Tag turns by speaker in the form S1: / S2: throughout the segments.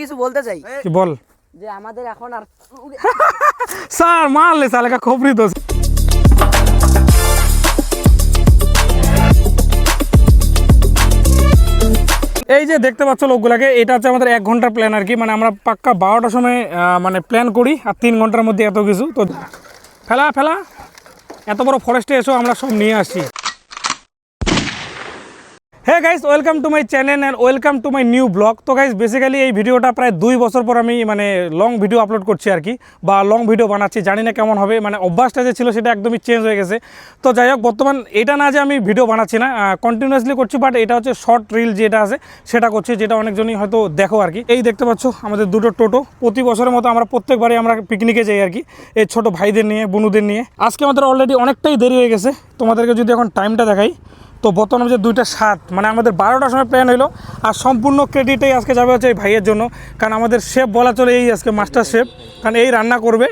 S1: কিছু বলতে চাই।
S2: কি বল?
S1: যে আমাদের এখন আর
S2: স্যার মারলে সালেকা খবরি তো। এই যে দেখতে পাচ্ছ লোকগুলাকে, এটা হচ্ছে আমাদের 1 ঘন্টার প্ল্যান আর কি। মানে আমরা পাক্কা 12টার সময় মানে প্ল্যান করি, আর 3 ঘন্টার মধ্যে এত কিছু। তো ফেলা ফেলা এত বড় ফরেস্টে এসো আমরা সব নিয়ে আসি। Hey guys, welcome to my channel and welcome to my new blog. তো গাইস বেসিক্যালি এই ভিডিওটা প্রায় 2 বছর পর আমি মানে লং ভিডিও আপলোড করছি আর কি, বা লং ভিডিও বানাচ্ছি। জানি না কেমন হবে, মানে অভ্যাসটা যে ছিল সেটা একদমই চেঞ্জ হয়ে গেছে। তো যাই হোক, বর্তমান এটা না যে আমি ভিডিও বানাচ্ছি না, কন্টিনিউয়াসলি করছি, বাট এটা হচ্ছে শর্ট রিল যেটা আছে সেটা করছি, যেটা অনেকজনই হয়তো দেখো আর কি। এই দেখতে পাচ্ছ আমাদের দুটো টোটো। প্রতি বছরের মতো আমরা প্রত্যেকবারই আমরা পিকনিকে যাই আর কি, এই ছোটো ভাইদের নিয়ে, বনুদের নিয়ে। আজকে আমাদের অলরেডি অনেকটাই দেরি হয়ে গেছে। তোমাদেরকে যদি এখন টাইমটা দেখাই, তো বর্তমানে যে 2:07, মানে আমাদের 12টার সময় প্ল্যান হলো। আর সম্পূর্ণ ক্রেডিটই আজকে যাবে হচ্ছে এই ভাইয়ের জন্য, কারণ আমাদের শেফ বলা চলে এই আজকে মাস্টার শেফ, কারণ এই রান্না করবে।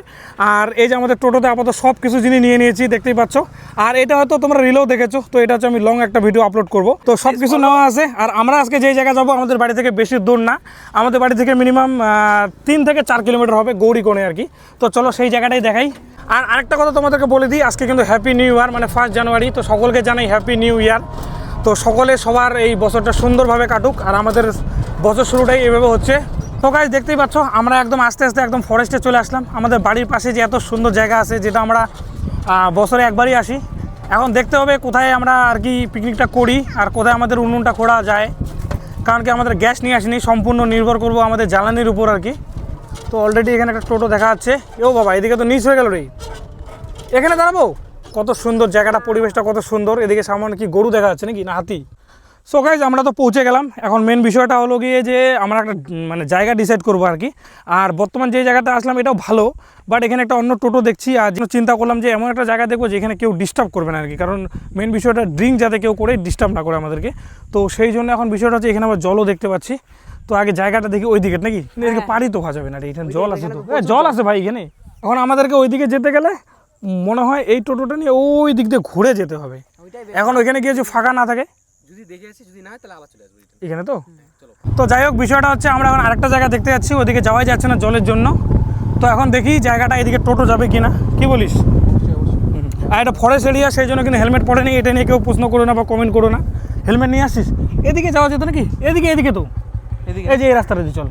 S2: আর এই যে আমাদের টোটোতে আপাতত সব কিছু জিনিস নিয়ে নিয়েছি, দেখতেই পাচ্ছ। আর এটা হয়তো তোমরা রিলেও দেখেছো, তো এটা হচ্ছে আমি লং একটা ভিডিও আপলোড করব। তো সব কিছু নেওয়া আছে। আর আমরা আজকে যেই জায়গায় যাবো, আমাদের বাড়ি থেকে বেশি দূর না, আমাদের বাড়ি থেকে মিনিমাম 3 থেকে 4 কিলোমিটার হবে, গৌরীকোণে আর কি। তো চলো সেই জায়গাটাই দেখাই। আর আরেকটা কথা তোমাদেরকে বলে দিই, আজকে কিন্তু হ্যাপি নিউ ইয়ার, মানে 1 জানুয়ারি। তো সকলকে জানাই হ্যাপি নিউ ইয়ার। তো সকলে সবার এই বছরটা সুন্দরভাবে কাটুক, আর আমাদের বছর শুরুটাই এভাবে হচ্ছে। তো গাইস দেখতেই পাচ্ছ, আমরা একদম আস্তে আস্তে একদম ফরেস্টে চলে আসলাম। আমাদের বাড়ির পাশে যে এত সুন্দর জায়গা আছে, যেটা আমরা বছরে একবারই আসি। এখন দেখতে হবে কোথায় আমরা আর কি পিকনিকটা করি, আর কোথায় আমাদের উনুনটা খোঁড়া যায়, কারণ কি আমাদের গ্যাস নিয়ে আসিনি, সম্পূর্ণ নির্ভর করব আমাদের জ্বালানির উপর আর কি। তো অলরেডি এখানে একটা টোটো দেখা যাচ্ছে। ও বাবা, এদিকে তো নিচ হয়ে গেল রে, এখানে দাঁড়াবো। কত সুন্দর জায়গাটা, পরিবেশটা কত সুন্দর। এদিকে সামনে কি গরু দেখা যাচ্ছে নাকি, না হাতি? সো গাইজ আমরা তো পৌঁছে গেলাম। এখন মেন বিষয়টা হলো গিয়ে যে আমরা একটা মানে জায়গা ডিসাইড করবো আর কি। আর বর্তমান যে জায়গাটা আসলাম এটাও ভালো, বাট এখানে একটা অন্য টোটো দেখছি। আর চিন্তা করলাম যে এমন একটা জায়গা দেখবো যেখানে কেউ ডিস্টার্ব করবে না আর কি, কারণ মেন বিষয়টা ড্রিঙ্ক যাতে কেউ করে ডিস্টার্ব না করে আমাদেরকে। তো সেই জন্য এখন বিষয়টা হচ্ছে এখানে আবার জলও দেখতে পাচ্ছি। তো আগে জায়গাটা দেখি ওই দিকে নাকি, এদিকে পারি তো খাওয়া যাবে না, এখানে জল আছে তো, জল আছে ভাই এখানে। এখন আমাদেরকে ওই দিকে যেতে গেলে মনে হয় এই টোটোটা নিয়ে ওই দিক দিয়ে ঘুরে যেতে হবে। এখন ওইখানে গিয়ে যদি ফাঁকা না থাকে, যদি দেখে আসি, যদি না হয় তাহলে আবার চলে আসবো এখানে। তো যাই হোক, বিষয়টা হচ্ছে আমরা এখন আরেকটা জায়গা দেখতে যাচ্ছি, ওইদিকে যাওয়াই যাচ্ছে না জলের জন্য। তো এখন দেখি জায়গাটা এদিকে টোটো যাবে কিনা, কি বলিস? আর এটা ফরেস্ট এরিয়া, সেই জন্য কিন্তু হেলমেট পড়েনি। এটা নিয়ে কেউ প্রশ্ন করো না বা কমেন্ট করো না। হেলমেট নিয়ে আসিস। এদিকে যাওয়া যেত নাকি? এদিকে তো এই যে এই রাস্তাটা দিয়ে চল।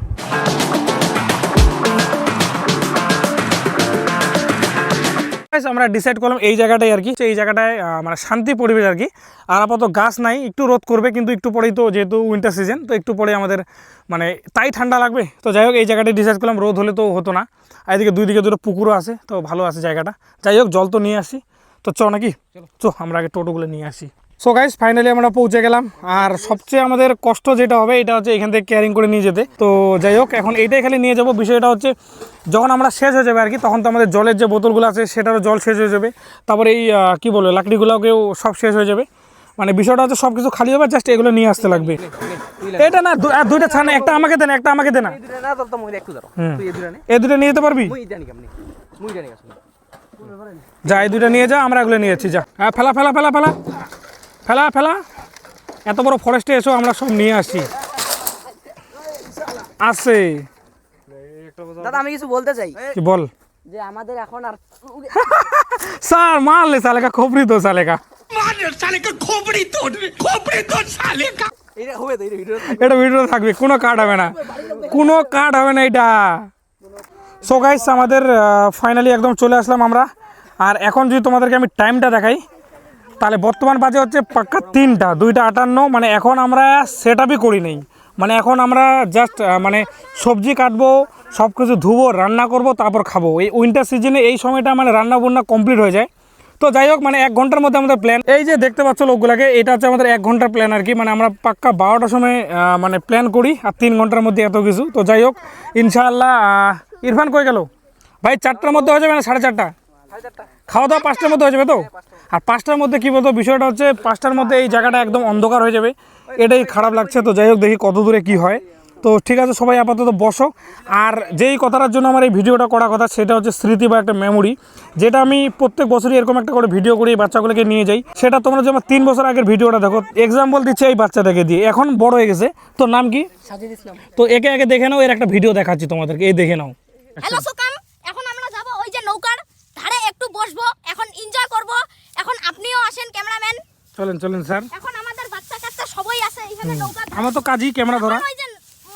S2: আমরা ডিসাইড করলাম এই জায়গাটাই আর কি। এই জায়গাটায় মানে শান্তি পরিবেশ আর কি। আর আপাতত গাছ নাই, একটু রোদ করবে, কিন্তু একটু পরেই তো যেহেতু উইন্টার সিজন, তো একটু পরে আমাদের মানে তাই ঠান্ডা লাগবে। তো যাই হোক, এই জায়গাটাই ডিসাইড করলাম। রোদ হলে তো হতো না। আর এদিকে দুই দিকে দুটো পুকুরও আছে, তো ভালো আছে জায়গাটা। যাই হোক, জল তো নিয়ে আসি। তো চ নাকি, চ আমরা আগে টোটোগুলো নিয়ে আসি। সো গাইস ফাইনালি আমরা পৌঁছে গেলাম। আর সবচেয়ে আমাদের কষ্ট যেটা হবে এটা হচ্ছে এখান থেকে ক্যারিং করে নিয়ে যেতে। তো যাই হোক, এখন এইটাই খালি নিয়ে যাবো। বিষয়টা হচ্ছে যখন আমরা শেষ হয়ে যাবে আর কি, তখন তো আমাদের জলের যে বোতলগুলো আছে সেটারও জল শেষ হয়ে যাবে। তারপরে এই কী বলবো, লাকড়িগুলোকেও সব শেষ হয়ে যাবে। মানে বিষয়টা হচ্ছে সব কিছু খালি হবে, জাস্ট এগুলো নিয়ে আসতে লাগবে। এটা না, দুইটা ছাড়া, একটা আমাকে দে না, একটা আমাকে দে না। এই দুটো নিয়ে যেতে পারবি? যা, এই দুটো নিয়ে যা, আমরা এগুলো নিয়ে যাচ্ছি। যা, হ্যাঁ, ফেলা ফেলা ফেলা ফেলা ফেলা ফেলা। এত বড় ফরেস্টে এসো আমরা সব নিয়ে আসি। আছে
S1: দাদা, আমি কিছু বলতে চাই।
S2: কি বল?
S1: যে আমাদের এখন আর
S2: স্যার মারলে সালেকা খবরি তো, সালেকা এটা ভিডিও থাকবে, কোনো কাট হবে না, কোনো কাট হবে না এটা। সো গাইস আমাদের ফাইনালি একদম চলে আসলাম আমরা। আর এখন যদি তোমাদেরকে আমি টাইমটা দেখাই, তাহলে বর্তমান বাজে হচ্ছে পাক্কা 3টা, 2:58। মানে এখন আমরা সেট আপই করি নেই। মানে এখন আমরা জাস্ট মানে সবজি কাটবো, সব কিছু ধুবো, রান্না করব, তারপর খাবো। এই উইন্টার সিজনে এই সময়টা মানে রান্না বান্না কমপ্লিট হয়ে যায়। তো যাই হোক, মানে 1 ঘন্টার মধ্যে আমাদের প্ল্যান। এই যে দেখতে পাচ্ছ লোকগুলাকে, এটা হচ্ছে আমাদের 1 ঘন্টার প্ল্যান আর কি। মানে আমরা পাক্কা 12টার সময় মানে প্ল্যান করি, আর 3 ঘন্টার মধ্যে এত কিছু। তো যাই হোক, ইনশাআল্লাহ। ইরফান কই গেল ভাই? 4টার মধ্যে হয়ে যাবে না 4:30? খাওয়া দাওয়া 5টার মধ্যে হয়ে যাবে তো? আর 5টার মধ্যে কী বলতো, বিষয়টা হচ্ছে 5টার মধ্যে এই জায়গাটা একদম অন্ধকার হয়ে যাবে, এটাই খারাপ লাগছে। তো যাই হোক, দেখি কত দূরে কী হয়। তো ঠিক আছে, সবাই আপাতত বসো। আর যেই কথাটার জন্য আমার এই ভিডিওটা করা কথা, সেটা হচ্ছে স্মৃতি বা একটা মেমোরি, যেটা আমি প্রত্যেক বছরই এরকম একটা করে ভিডিও করে এই বাচ্চাগুলোকে নিয়ে যাই। সেটা তোমরা যে আমার 3 বছর আগের ভিডিওটা দেখো, এক্সাম্পল দিচ্ছে এই বাচ্চাটাকে দিয়ে, এখন বড় হয়ে গেছে। তোর নাম কি?
S1: সাজিদ ইসলাম।
S2: তো একে একে দেখে নাও, এর একটা ভিডিও দেখাচ্ছি তোমাদেরকে, এই দেখে নাও।
S3: হ্যালো সুকাম, এখন আমরা যাব ওই যে নৌকার ধারে, একটু বসবো, এখন এনজয় করব। এখন আপনিও আসেন ক্যামেরাম্যান।
S2: চলেন স্যার।
S3: এখন আমাদের বাচ্চা কাচ্চা সবাই আছে এখানে নৌকা।
S2: আমার তো কাজই ক্যামেরা ধরা।
S3: ওই যে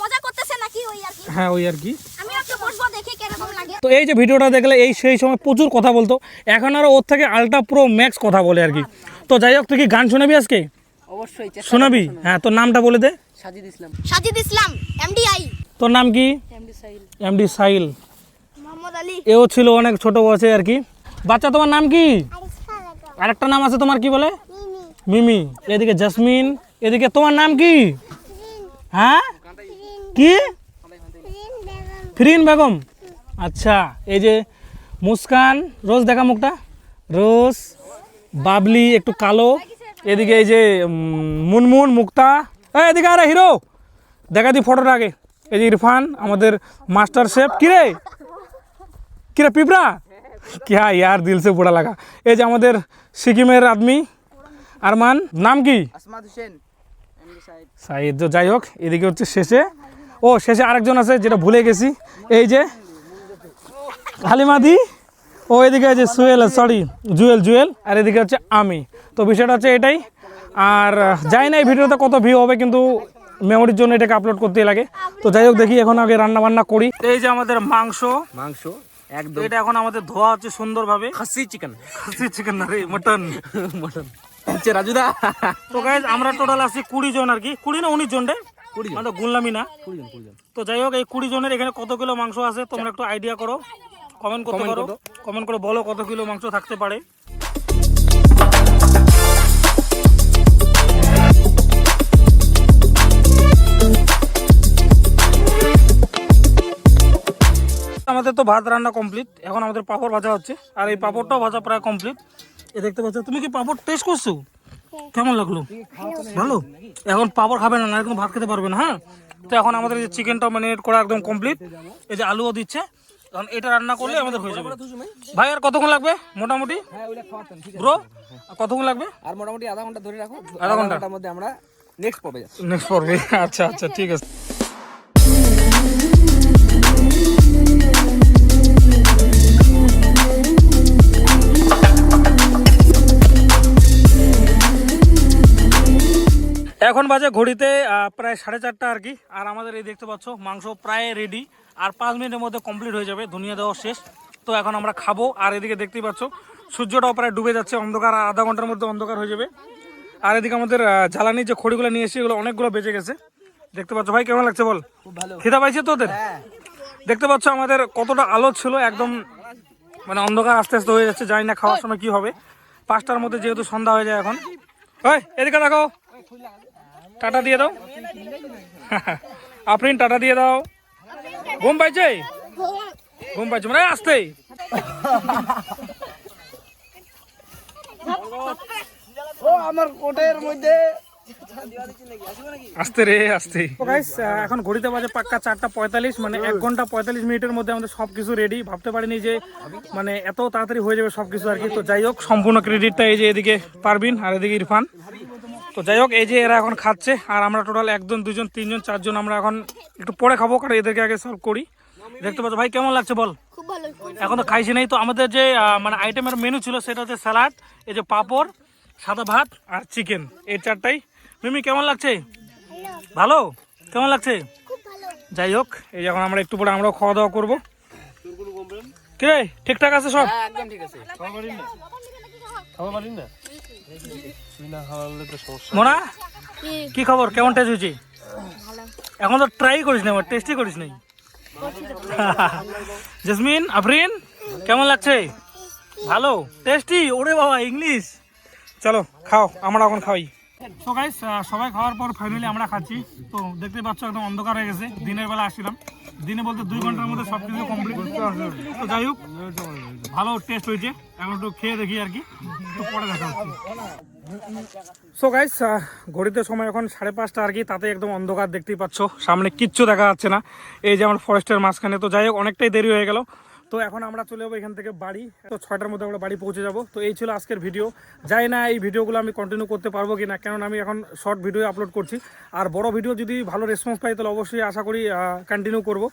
S3: মজা করতেছে নাকি ওই আর কি।
S2: হ্যাঁ, ওই আর কি।
S3: আমি একটু বসবো, দেখি কিরকম লাগে।
S2: তো এই যে ভিডিওটা দেখলে, এই সেই সময় প্রচুর কথা বলতো, এখন আরও ওর থেকে আল্ট্রা প্রো ম্যাক্স কথা বলে আর কি। তো যাই হোক, তুই কি গান শোনাবি আজকে?
S1: অবশ্যই
S2: শোনাবি? হ্যাঁ, তোর নামটা বলে দে।
S1: সাজিদ ইসলাম।
S3: সাজিদ ইসলাম, এমডিআই।
S2: তোর নাম কি?
S1: এমডি সাহিল।
S2: এমডি সাহিল।
S3: মোহাম্মদ আলী।
S2: এও ছিল অনেক ছোট বয়সে আর কি। বাচ্চা, তোমার নাম কি? আরেকটা নাম আছে তোমার, কি বলে? মিমি। এদিকে জাসমিন, এদিকে তোমার নাম কি? হ্যাঁ, কি? ফিরিন বেগম। আচ্ছা, এই যে মুস্কান, রোজ দেখা মুখটা, রোজ, বাবলি একটু কালো, এদিকে এই যে মুনমুন, মুক্তা, এদিকে আরে হিরো দেখা দি ফটোটা আগে। এই যে ইরফান, আমাদের মাস্টার শেফ। কিরে কিরে পিঁপড়া, क्या यार दिल से बुरा लगा। এই যে আমাদের সিকিমের আদমি আরমান, নাম কি?
S1: আসমাদ হোসেন। এমডি সাহিদ।
S2: সাইদ। তো যাই হোক, এদিকে হচ্ছে শেষে, শেষে আরেকজন আছে যেটা ভুলে গেছি, এই যে হালিমাদি। এদিকে আছে সুয়েল, সরি জুয়েল, আর এদিকে হচ্ছে আমি। তো বিষয়টা হচ্ছে এটাই। আর জানি না এই ভিডিওতে কত ভিউ হবে, কিন্তু মেমোরির জন্য এটাকে আপলোড করতেই লাগে। তো যাই হোক, দেখি এখন আগে রান্না বান্না করি। এই যে আমাদের মাংস
S1: একদম।
S2: এটা এখন আমাদের ধোয়া হচ্ছে সুন্দরভাবে।
S1: খাসি চিকেন।
S2: খাসি চিকেন না রে, মটন।
S1: হচ্ছে রাজুদা।
S2: তো গাইজ, আমরা টোটাল আছি 20 জন আর কি, 20 না 19 জন রে, মানে গুনলামই না। তো যাই হোক, এই 20 জনের এখানে কত কিলো মাংস আছে তোমরা একটু আইডিয়া করো, কমেন্ট করতে পারো। কমেন্ট করে বলো কত কিলো মাংস থাকতে পারে। আমাদের তো ভাত রান্না কমপ্লিট, এখন আমাদের পাপড় ভাজা হচ্ছে, আর এই পাপড়টাও ভাজা প্রায় কমপ্লিট। এ দেখতে পাচ্ছ, তুমি কি পাপড় টেস্ট করছো? কেমন লাগলো? ভালো। এখন পাপড় খাবে না, এখন ভাত খেতে পারবে না। হ্যাঁ, তো এখন আমাদের এই যে চিকেনটা ম্যারিনেট করা একদম কমপ্লিট। এই যে আলুও দিচ্ছে, এখন এটা রান্না করলে আমাদের হয়ে যাবে। ভাই, আর কতক্ষণ লাগবে মোটামুটি? ব্রো, কতক্ষণ লাগবে?
S1: আর মোটামুটি আধা ঘন্টা ধরে রাখো।
S2: আধা ঘন্টার
S1: মধ্যে আমরা নেক্সট পর্বে যাচ্ছি।
S2: নেক্সট পর্বে। আচ্ছা, ঠিক আছে। এখন বাজে ঘড়িতে প্রায় 4:30 আর কি। আর আমাদের এই দেখতে পাচ্ছ মাংস প্রায় রেডি, আর 5 মিনিটের মধ্যে কমপ্লিট হয়ে যাবে, ধনিয়া দেওয়া শেষ। তো এখন আমরা খাবো। আর এদিকে দেখতেই পাচ্ছ সূর্যটাও প্রায় ডুবে যাচ্ছে, অন্ধকার, আর আধা ঘন্টার মধ্যে অন্ধকার হয়ে যাবে। আর এদিকে আমাদের জ্বালানির যে খড়িগুলো নিয়ে এসেছি, এগুলো অনেকগুলো বেঁচে গেছে। দেখতে পাচ্ছ ভাই, কেমন লাগছে বল?
S1: খুব ভালো।
S2: খিদা পাইছে তোদের? দেখতে পাচ্ছ আমাদের কতটা আলো ছিল, একদম মানে অন্ধকার আস্তে আস্তে হয়ে যাচ্ছে। জানি না খাওয়ার সময় কি হবে। 5টার মধ্যে যেহেতু সন্ধ্যা হয়ে যায় এখন। ওই এদিকে দেখো, টাটা দিয়ে দাও। আফরিন, টাটা দিয়ে দাও। ঘুম পাইছে? ঘুম পাইছে মানে আসতে।
S1: আমার কোটের মধ্যে
S2: আসতে রে, আসতে। এখন ঘড়িতে বাজে পাক্কা 4:45, মানে 1 ঘন্টা 45 মিনিটের মধ্যে আমাদের সবকিছু রেডি। ভাবতে পারিনি যে মানে এত তাড়াতাড়ি হয়ে যাবে সবকিছু আর কি। তো যাই হোক, সম্পূর্ণ ক্রেডিটটা এই যে এদিকে পারবিন আর এদিকে ইরফান। তো যাই হোক, এই যে এরা এখন খাচ্ছে, আর আমরা টোটাল 1 জন 2 জন 3 জন 4 জন আমরা এখন একটু পরে খাবো, কারণ এদেরকে আগে সার্ভ করি। দেখতে পাচ্ছ ভাই, কেমন লাগছে বল?
S3: খুব ভালো।
S2: এখন তো খাইছি নাই। তো আমাদের যে মানে আইটেমের মেনু ছিল, সেটা হচ্ছে স্যালাড, এই যে পাঁপড়, সাদা ভাত আর চিকেন, এই 4টাই। মিমি, কেমন লাগছে? ভালো। কেমন লাগছে? যাই হোক, এই যে এখন আমরা একটু পরে আমরাও খাওয়া দাওয়া করবো। কে ঠিকঠাক আছে সব?
S1: একদম ঠিক আছে।
S2: মোনা, কি খবর? কেমন টেস্ট হয়েছে? এখন তো ট্রাই করিস না, টেস্টই করিস নাই। জেসমিন, আফরিন, কেমন লাগছে? ভালো, টেস্টি। ওরে বাবা, ইংলিশ। চলো খাও, আমরা এখন খাই। তো গাইস, সবাই খাওয়ার পর ফাইনালি আমরা খাচ্ছি। তো দেখতে পাচ্ছ একদম অন্ধকার হয়ে গেছে। দিনের বেলা আসছিলাম, দিনে বলতে 2 ঘন্টার মধ্যে সব কিছু কমপ্লিট। তো যাই হোক, ভালো টেস্ট হয়েছে। এখন একটু খেয়ে দেখি আর কি, তো পরে দেখা হচ্ছে। সো গাইস ঘড়িতে সময় এখন 5:30 আর কি, তাতে একদম অন্ধকার দেখতেই পাচ্ছ, সামনে কিচ্ছু দেখা যাচ্ছে না, এই যে আমার ফরেস্টের মাঝখানে। তো যাই হোক, অনেকটাই দেরি হয়ে গেল। তো এখন আমরা চলে যাবো এখান থেকে বাড়ি। তো 6টার মধ্যে আমরা বাড়ি পৌঁছে যাব। তো এই ছিল আজকের ভিডিও। যাই না এই ভিডিওগুলো আমি কন্টিনিউ করতে পারবো কি না, কেননা আমি এখন শর্ট ভিডিও আপলোড করছি। আর বড় ভিডিও যদি ভালো রেসপন্স পাই তাহলে অবশ্যই আশা করি কন্টিনিউ করব।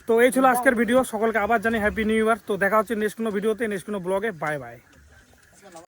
S2: তো এই ছিল আজকের ভিডিও। সকলকে আবার জানি হ্যাপি নিউ ইয়ার। তো দেখা হচ্ছে নেক্সট কোনো ভিডিওতে, নেক্সট কোনো ব্লগে। Bye bye.